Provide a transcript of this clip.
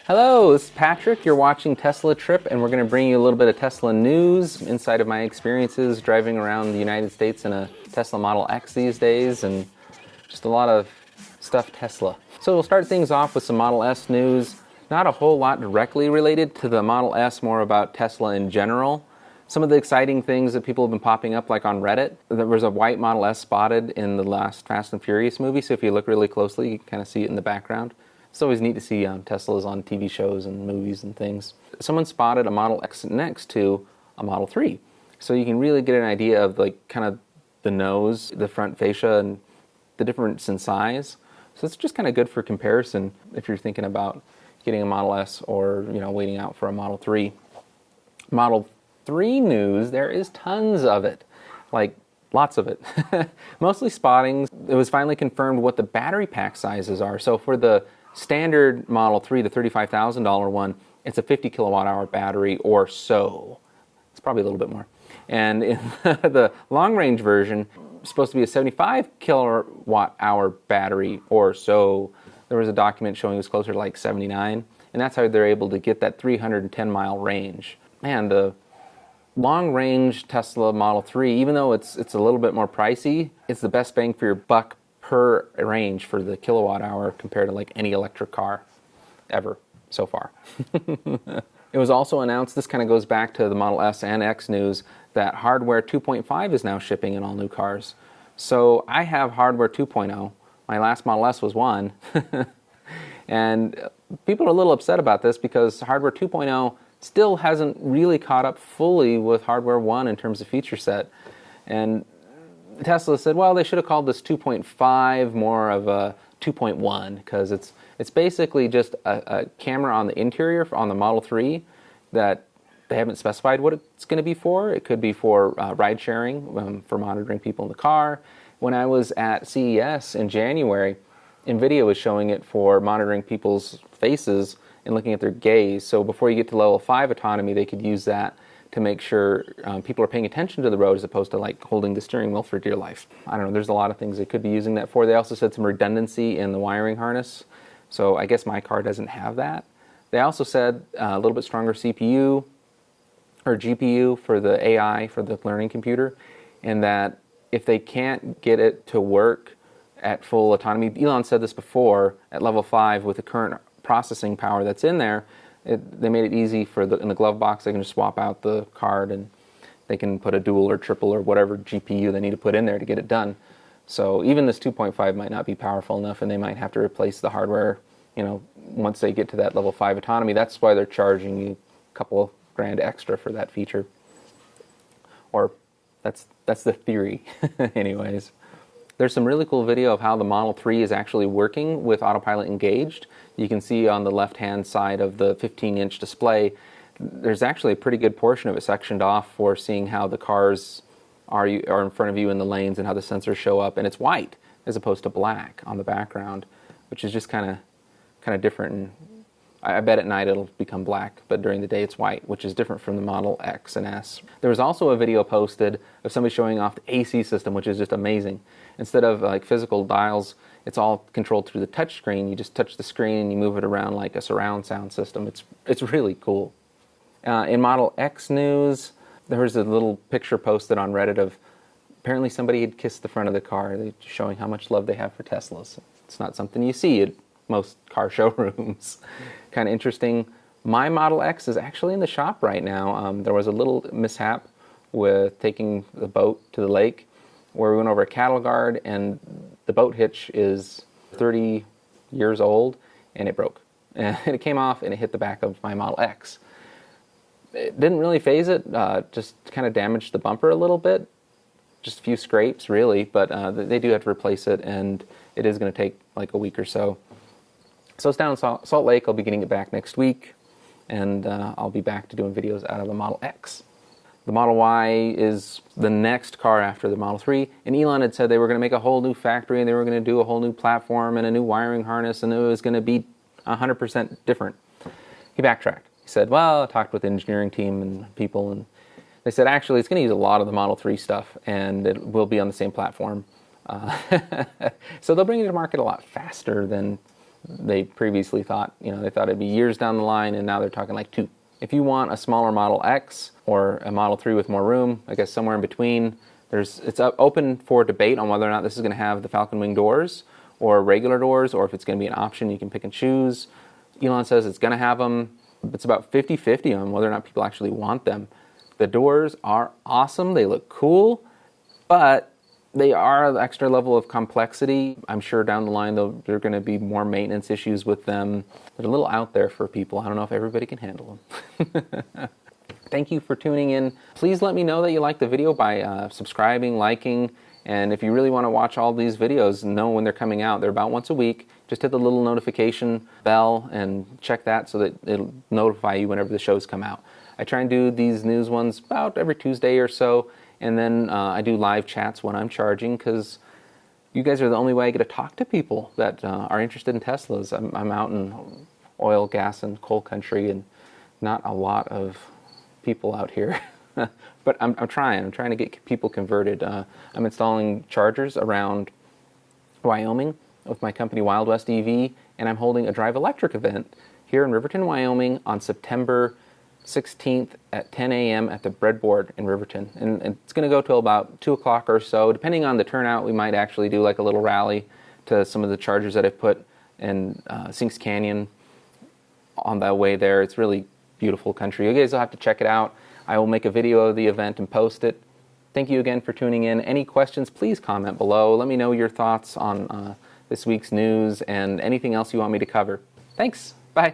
Hello, this is Patrick. You're watching Tesla Trip, and we're going to bring you a little bit of Tesla news, inside of my experiences driving around the United States in a Tesla Model X these days, and just a lot of stuff Tesla. So we'll start things off with some Model S news. Not a whole lot directly related to the Model S, more about Tesla in general. Some of the exciting things that people have been popping up, like on Reddit, there was a white Model S spotted in the last Fast and Furious movie, so if you look really closely, you can kind of see it in the background. It's always neat to see Teslas on TV shows and movies and things. Someone spotted a Model X next to a Model 3. So you can really get an idea of kind of the nose, the front fascia, and the difference in size. So it's just kind of good for comparison if you're thinking about getting a Model S or waiting out for a Model 3. Model 3 news, there is tons of it. Lots of it. Mostly spottings. It was finally confirmed what the battery pack sizes are. So for the standard Model 3, the $35,000 one, it's a 50 kilowatt hour battery or so. It's probably a little bit more. And in the long range version, it's supposed to be a 75 kilowatt hour battery or so. There was a document showing it was closer to like 79, and that's how they're able to get that 310 mile range. Man, the long range Tesla Model 3, even though it's a little bit more pricey, it's the best bang for your buck per range for the kilowatt hour compared to like any electric car ever so far. It was also announced, this kind of goes back to the Model S and X news, that hardware 2.5 is now shipping in all new cars. So I have hardware 2.0. My last Model S was 1. And people are a little upset about this because hardware 2.0 still hasn't really caught up fully with hardware 1 in terms of feature set. And Tesla said, well, they should have called this 2.5 more of a 2.1 because it's basically just a camera on the interior on the Model 3 that they haven't specified what it's going to be for. It could be for ride sharing, for monitoring people in the car. When I was at CES in January, NVIDIA was showing it for monitoring people's faces and looking at their gaze. So before you get to level 5 autonomy, they could use that to make sure people are paying attention to the road as opposed to like holding the steering wheel for dear life. I don't know, there's a lot of things they could be using that for. They also said some redundancy in the wiring harness. So I guess my car doesn't have that. They also said a little bit stronger CPU or GPU for the AI, for the learning computer, and that if they can't get it to work at full autonomy, Elon said this before, at level 5 with the current processing power that's in there, they made it easy for in the glove box. They can just swap out the card and they can put a dual or triple or whatever GPU they need to put in there to get it done. So even this 2.5 might not be powerful enough, and they might have to replace the hardware, once they get to that level 5 autonomy. That's why they're charging you a couple grand extra for that feature. Or that's the theory, anyways. There's some really cool video of how the Model 3 is actually working with AutoPilot engaged. You can see on the left-hand side of the 15-inch display, there's actually a pretty good portion of it sectioned off for seeing how the cars are in front of you in the lanes and how the sensors show up. And it's white as opposed to black on the background, which is just kind of different. And I bet at night it'll become black, but during the day it's white, which is different from the Model X and S. There was also a video posted of somebody showing off the AC system, which is just amazing. Instead of like physical dials, it's all controlled through the touch screen. You just touch the screen and you move it around like a surround sound system. It's really cool. In Model X news, there was a little picture posted on Reddit of apparently somebody had kissed the front of the car, showing how much love they have for Teslas. It's not something you see at most car showrooms. Kind of interesting. My Model X is actually in the shop right now. There was a little mishap with taking the boat to the lake where we went over a cattle guard, and the boat hitch is 30 years old, and it broke. And it came off, and it hit the back of my Model X. It didn't really phase it, just kind of damaged the bumper a little bit. Just a few scrapes, really, but they do have to replace it, and it is going to take like a week or so. So it's down in Salt Lake. I'll be getting it back next week, and I'll be back to doing videos out of the Model X. The Model Y is the next car after the Model 3, and Elon had said they were going to make a whole new factory, and they were going to do a whole new platform and a new wiring harness, and it was going to be 100% different. He backtracked. He said, well, I talked with the engineering team and people, and they said, actually, it's going to use a lot of the Model 3 stuff, and it will be on the same platform. So they'll bring it to market a lot faster than they previously thought, they thought it'd be years down the line, and now they're talking like 2. If you want a smaller Model X or a Model 3 with more room, I guess somewhere in between, it's open for debate on whether or not this is going to have the Falcon Wing doors or regular doors, or if it's going to be an option you can pick and choose. Elon says it's going to have them. It's about 50-50 on whether or not people actually want them. The doors are awesome. They look cool, but they are an extra level of complexity. I'm sure down the line, though, there are going to be more maintenance issues with them. They're a little out there for people. I don't know if everybody can handle them. Thank you for tuning in. Please let me know that you like the video by subscribing, liking, and if you really want to watch all these videos and know when they're coming out, they're about once a week. Just hit the little notification bell and check that so that it'll notify you whenever the shows come out. I try and do these news ones about every Tuesday or so, and then I do live chats when I'm charging, because you guys are the only way I get to talk to people that are interested in Teslas. I'm out in oil, gas, and coal country, and not a lot of people out here. But I'm trying to get people converted. I'm installing chargers around Wyoming with my company Wild West EV, and I'm holding a Drive Electric event here in Riverton, Wyoming on September 16th at 10 a.m. at the breadboard in Riverton. And it's going to go till about 2 o'clock or so. Depending on the turnout, we might actually do like a little rally to some of the chargers that I've put in Sinks Canyon on that way there. It's really beautiful country. You guys will have to check it out. I will make a video of the event and post it. Thank you again for tuning in. Any questions, please comment below. Let me know your thoughts on this week's news and anything else you want me to cover. Thanks. Bye.